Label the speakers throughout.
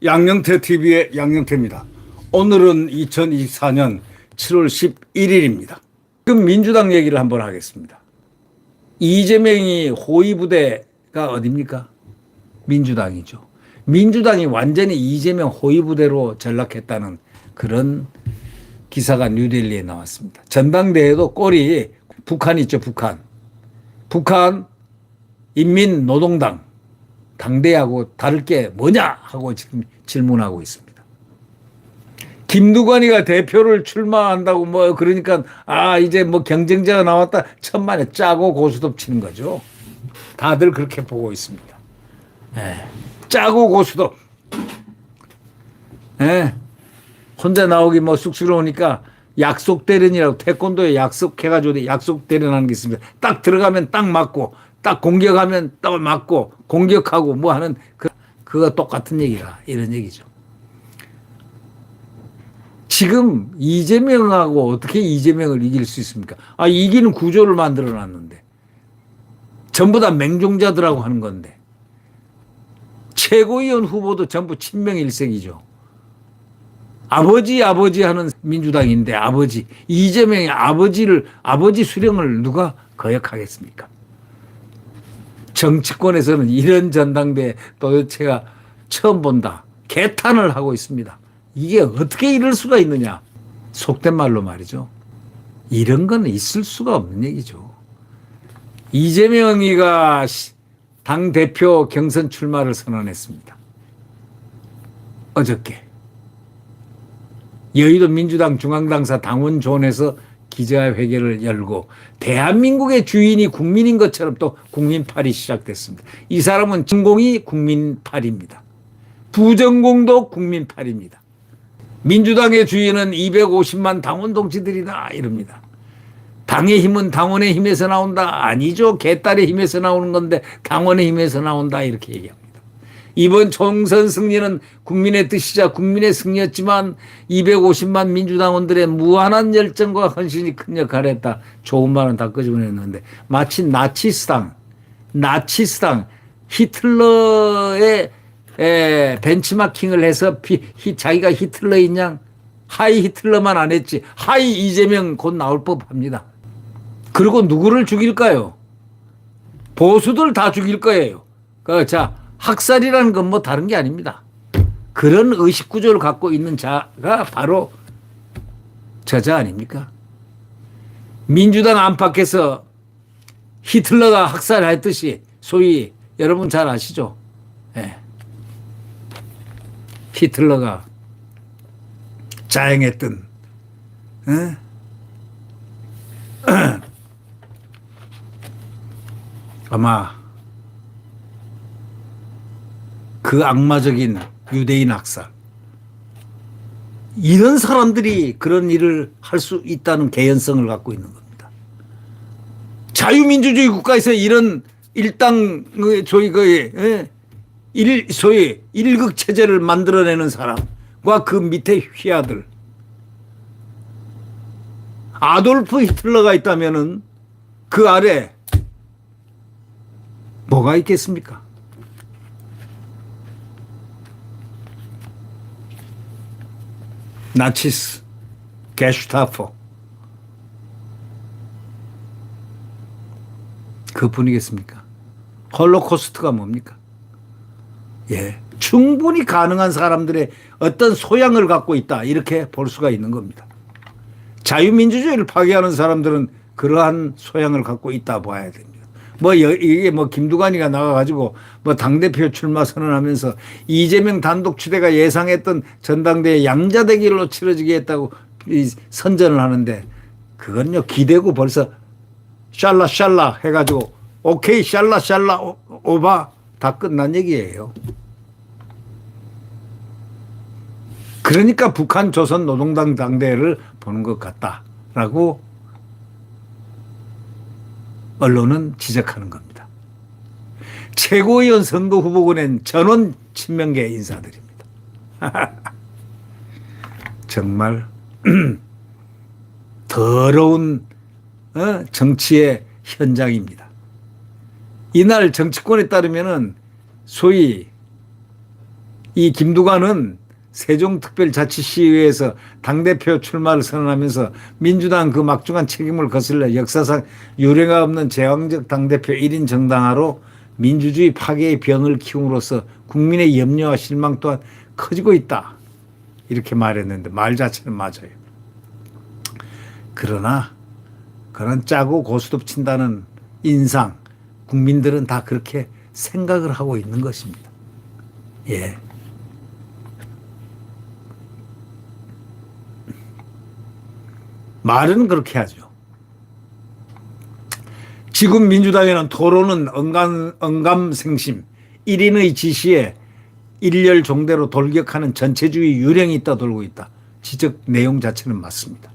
Speaker 1: 양영태 TV의 양영태입니다. 오늘은 2024년 7월 11일입니다. 지금 민주당 얘기를 한번 하겠습니다. 이재명이 호위부대가 어딥니까? 민주당이죠. 민주당이 완전히 이재명 호위부대로 전락했다는 그런 기사가 뉴델리에 나왔습니다. 전당대회도 꼴이 북한 있죠, 북한. 북한 인민노동당 당대하고 다를 게 뭐냐 하고 지금 질문하고 있습니다. 김두관이가 대표를 출마한다고 뭐 그러니까 이제 뭐 경쟁자가 나왔다 천만에 짜고 고스톱 치는 거죠. 다들 그렇게 보고 있습니다. 짜고 고스톱. 혼자 나오기 뭐 쑥스러우니까 약속 대련이라고 태권도에 약속해가지고 약속 대련하는 게 있습니다. 딱 들어가면 딱 맞고 딱 공격하면 딱 맞고 공격하고 뭐 하는 그거 똑같은 얘기라 이런 얘기죠. 지금 이재명하고 어떻게 이재명을 이길 수 있습니까? 이기는 구조를 만들어 놨는데 전부 다 맹종자들하고 하는 건데 최고위원 후보도 전부 친명일색이죠. 아버지 하는 민주당인데 이재명의 아버지 수령을 누가 거역하겠습니까? 정치권에서는 이런 전당대회 도대체가 처음 본다. 개탄을 하고 있습니다. 이게 어떻게 이럴 수가 있느냐. 속된 말로 말이죠. 이런 건 있을 수가 없는 얘기죠. 이재명이가 당대표 경선 출마를 선언했습니다. 어저께. 여의도 민주당 중앙당사 당원존에서 기자회견을 열고 대한민국의 주인이 국민인 것처럼 또 국민팔이 시작됐습니다. 이 사람은 전공이 국민팔입니다. 부전공도 국민팔입니다. 민주당의 주인은 250만 당원 동지들이다 이럽니다. 당의 힘은 당원의 힘에서 나온다. 아니죠. 개딸의 힘에서 나오는 건데 당원의 힘에서 나온다 이렇게 얘기합니다. 이번 총선 승리는 국민의 뜻이자 국민의 승리였지만 250만 민주당원들의 무한한 열정과 헌신이 큰 역할을 했다. 좋은 말은 다 끄집어냈는데 마치 나치스당 히틀러의 벤치마킹을 해서 자기가 히틀러인 양 하이 히틀러만 안 했지 하이 이재명 곧 나올 법합니다. 그리고 누구를 죽일까요? 보수들 다 죽일 거예요. 학살이라는 건 뭐 다른 게 아닙니다. 그런 의식 구조를 갖고 있는 자가 바로 저자 아닙니까? 민주당 안팎에서 히틀러가 학살했듯이 소위 여러분 잘 아시죠? 히틀러가 자행했던 아마 그 악마적인 유대인 학살 이런 사람들이 그런 일을 할 수 있다는 개연성을 갖고 있는 겁니다. 자유민주주의 국가에서 이런 일당 소위 일극 체제를 만들어내는 사람과 그 밑에 휘하들 아돌프 히틀러가 있다면은 그 아래 뭐가 있겠습니까? 나치스, 게슈타포 그뿐이겠습니까? 홀로코스트가 뭡니까? 충분히 가능한 사람들의 어떤 소양을 갖고 있다 이렇게 볼 수가 있는 겁니다. 자유민주주의를 파괴하는 사람들은 그러한 소양을 갖고 있다 봐야 됩니다. 이게 김두관이가 나가가지고 당대표 출마 선언하면서 이재명 단독 추대가 예상했던 전당대회 양자대결로 치러지게 했다고 선전을 하는데 그건요 기대고 벌써 샬라 해가지고 오케이 샬라 오바 다 끝난 얘기예요. 그러니까 북한 조선 노동당 당대회를 보는 것 같다라고 언론은 지적하는 겁니다. 최고위원 선거 후보군엔 전원 친명계 인사들입니다. 정말 더러운 정치의 현장입니다. 이날 정치권에 따르면은 소위 이 김두관은 세종특별자치시의회에서 당대표 출마를 선언하면서 민주당 그 막중한 책임을 거슬러 역사상 유례가 없는 제왕적 당대표 1인 정당화로 민주주의 파괴의 병을 키움으로써 국민의 염려와 실망 또한 커지고 있다. 이렇게 말했는데 말 자체는 맞아요. 그러나 그런 짜고 고스톱 친다는 인상 국민들은 다 그렇게 생각을 하고 있는 것입니다. 예. 말은 그렇게 하죠. 지금 민주당에는 토론은 언감생심 1인의 지시에 일렬 종대로 돌격하는 전체주의 유령이 있다 돌고 있다. 지적 내용 자체는 맞습니다.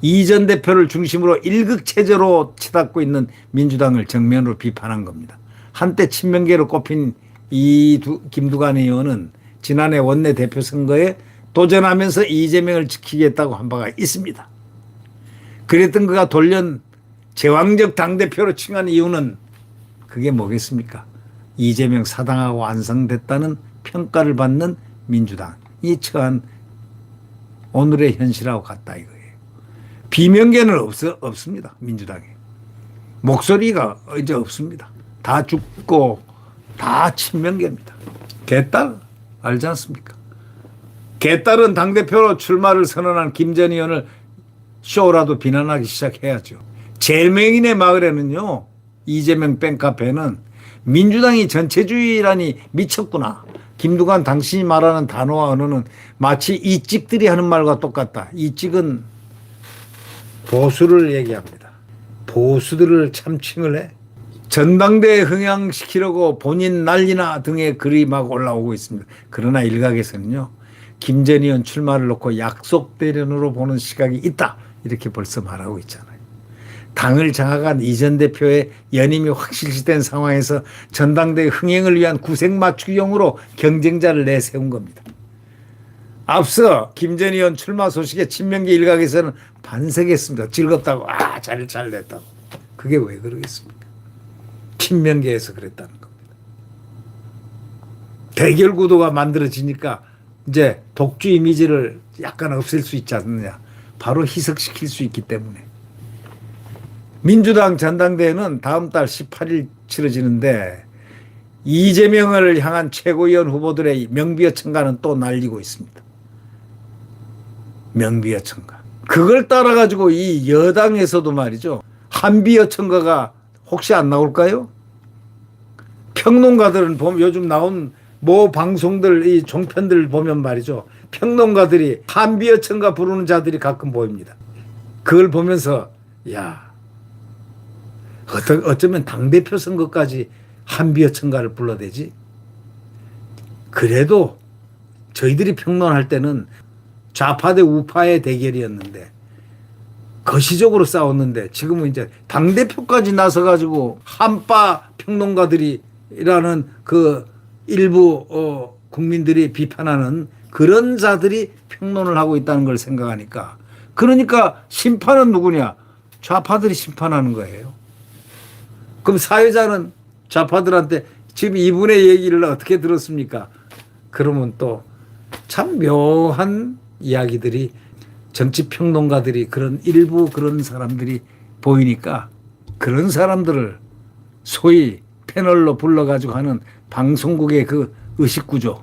Speaker 1: 이 전 대표를 중심으로 일극체제로 치닫고 있는 민주당을 정면으로 비판한 겁니다. 한때 친명계로 꼽힌 김두관 의원은 지난해 원내대표 선거에 도전하면서 이재명을 지키겠다고 한 바가 있습니다. 그랬던 그가 돌연 제왕적 당대표로 칭한 이유는 그게 뭐겠습니까? 이재명 사당하고 완성됐다는 평가를 받는 민주당이 처한 오늘의 현실하고 같다 이거예요. 비명계는 없습니다. 민주당에. 목소리가 이제 없습니다. 다 죽고 다 친명계입니다. 개딸 알지 않습니까? 개딸은 당대표로 출마를 선언한 김 전 의원을 쇼라도 비난하기 시작해야죠. 젤맹인의 마을에는요. 이재명 팬카페는 민주당이 전체주의라니 미쳤구나. 김두관 당신이 말하는 단어와 언어는 마치 이 찍들이 하는 말과 똑같다. 이 찍은 보수를 얘기합니다. 보수들을 참칭을 해. 전당대에 흥행시키려고 본인 난리나 등의 글이 막 올라오고 있습니다. 그러나 일각에서는요. 김 전 의원 출마를 놓고 약속 대련으로 보는 시각이 있다. 이렇게 벌써 말하고 있잖아요. 당을 장악한 이 전 대표의 연임이 확실시된 상황에서 전당대회 흥행을 위한 구색 맞추기용으로 경쟁자를 내세운 겁니다. 앞서 김 전 의원 출마 소식에 친명계 일각에서는 반색했습니다. 즐겁다고. 잘 됐다고. 그게 왜 그러겠습니까? 친명계에서 그랬다는 겁니다. 대결 구도가 만들어지니까 이제 독주 이미지를 약간 없앨 수 있지 않느냐. 바로 희석시킬 수 있기 때문에. 민주당 전당대회는 다음 달 18일 치러지는데 이재명을 향한 최고위원 후보들의 명비어천가는 또 날리고 있습니다. 명비어천가. 그걸 따라가지고 이 여당에서도 말이죠. 한비어천가가 혹시 안 나올까요? 평론가들은 요즘 나온 모 방송들 이 종편들 보면 말이죠. 평론가들이 한비어천가 부르는 자들이 가끔 보입니다. 그걸 보면서 야 어쩌면 당대표 선거까지 한비어천가를 불러대지. 그래도 저희들이 평론할 때는 좌파 대 우파의 대결이었는데 거시적으로 싸웠는데 지금은 이제 당대표까지 나서가지고 한파 평론가들이라는 그 일부 국민들이 비판하는 그런 자들이 평론을 하고 있다는 걸 생각하니까 그러니까 심판은 누구냐? 좌파들이 심판하는 거예요. 그럼 사회자는 좌파들한테 지금 이분의 얘기를 어떻게 들었습니까? 그러면 또 참 묘한 이야기들이 정치평론가들이 그런 일부 그런 사람들이 보이니까 그런 사람들을 소위 패널로 불러가지고 하는 방송국의 그 의식구조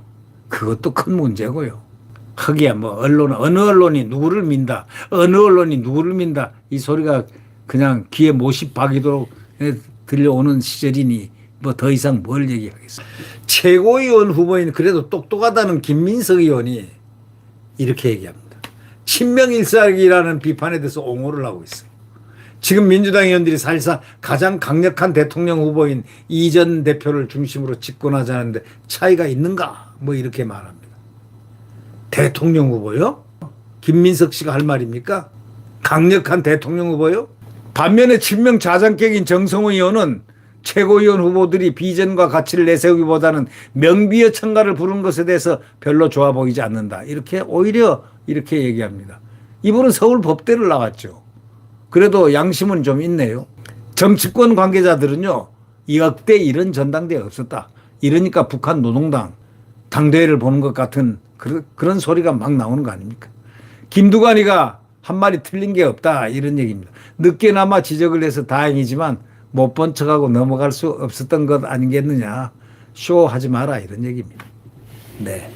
Speaker 1: 그것도 큰 문제고요. 하기야 뭐 어느 언론이 누구를 민다 어느 언론이 누구를 민다 이 소리가 그냥 귀에 못이 박이도록 들려오는 시절이니 뭐 더 이상 뭘 얘기하겠어요. 최고위원 후보인 그래도 똑똑하다는 김민석 의원이 이렇게 얘기합니다. 친명일사이라는 비판에 대해서 옹호를 하고 있어요. 지금 민주당 의원들이 사실상 가장 강력한 대통령 후보인 이 전 대표를 중심으로 집권하자는데 차이가 있는가? 뭐 이렇게 말합니다. 대통령 후보요? 김민석 씨가 할 말입니까? 강력한 대통령 후보요? 반면에 친명 자장격인 정성호 의원은 최고위원 후보들이 비전과 가치를 내세우기보다는 명비어천가를 부른 것에 대해서 별로 좋아 보이지 않는다. 이렇게 오히려 이렇게 얘기합니다. 이분은 서울 법대를 나왔죠. 그래도 양심은 좀 있네요. 정치권 관계자들은요, 역대 이런 전당대회 없었다. 이러니까 북한 노동당 당대회를 보는 것 같은 그런 소리가 막 나오는 거 아닙니까? 김두관이가 한 말이 틀린 게 없다 이런 얘기입니다. 늦게나마 지적을 해서 다행이지만 못 본 척하고 넘어갈 수 없었던 것 아니겠느냐. 쇼하지 마라 이런 얘기입니다. 네.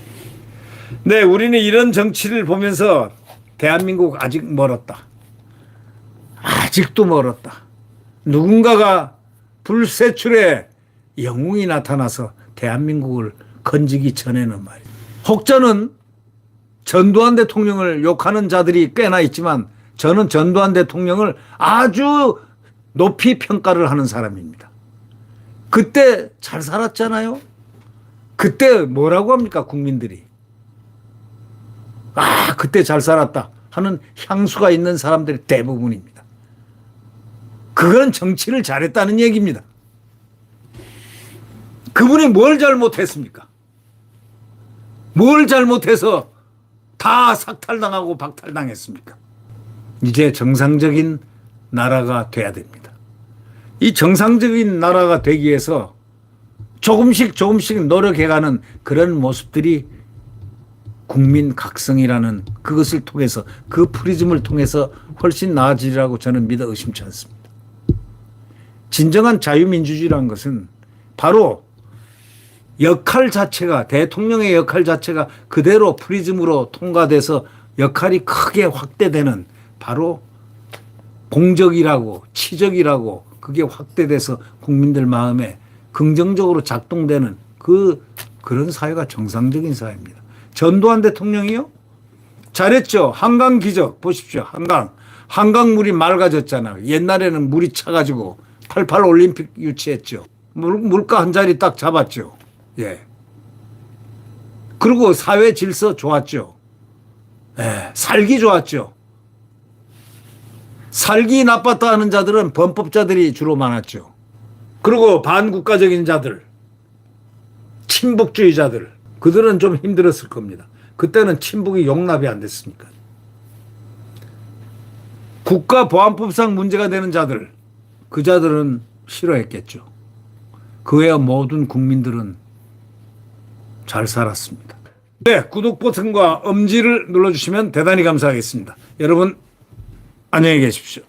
Speaker 1: 네, 우리는 이런 정치를 보면서 대한민국 아직 멀었다. 아직도 멀었다. 누군가가 불세출의 영웅이 나타나서 대한민국을 건지기 전에는 말이에요. 혹자는 전두환 대통령을 욕하는 자들이 꽤나 있지만 저는 전두환 대통령을 아주 높이 평가를 하는 사람입니다. 그때 잘 살았잖아요. 그때 뭐라고 합니까 국민들이. 아, 그때 잘 살았다 하는 향수가 있는 사람들이 대부분입니다. 그건 정치를 잘했다는 얘기입니다. 그분이 뭘 잘못했습니까? 뭘 잘못해서 다 삭탈당하고 박탈당했습니까? 이제 정상적인 나라가 돼야 됩니다. 이 정상적인 나라가 되기 위해서 조금씩 노력해가는 그런 모습들이 국민 각성이라는 그것을 통해서 그 프리즘을 통해서 훨씬 나아지리라고 저는 믿어 의심치 않습니다. 진정한 자유민주주의라는 것은 바로 역할 자체가 대통령의 역할 자체가 그대로 프리즘으로 통과돼서 역할이 크게 확대되는 바로 공적이라고 치적이라고 그게 확대돼서 국민들 마음에 긍정적으로 작동되는 그런 사회가 정상적인 사회입니다. 전두환 대통령이요? 잘했죠. 한강 기적 보십시오. 한강물이 맑아졌잖아요. 옛날에는 물이 차가지고 88 올림픽 유치했죠. 물가 한 자리 딱 잡았죠. 예. 그리고 사회 질서 좋았죠. 예. 살기 좋았죠. 살기 나빴다 하는 자들은 범법자들이 주로 많았죠. 그리고 반국가적인 자들, 친북주의자들, 그들은 좀 힘들었을 겁니다. 그때는 친북이 용납이 안 됐으니까. 국가보안법상 문제가 되는 자들, 그 자들은 싫어했겠죠. 그 외의 모든 국민들은 잘 살았습니다. 네, 구독 버튼과 엄지를 눌러주시면 대단히 감사하겠습니다. 여러분 안녕히 계십시오.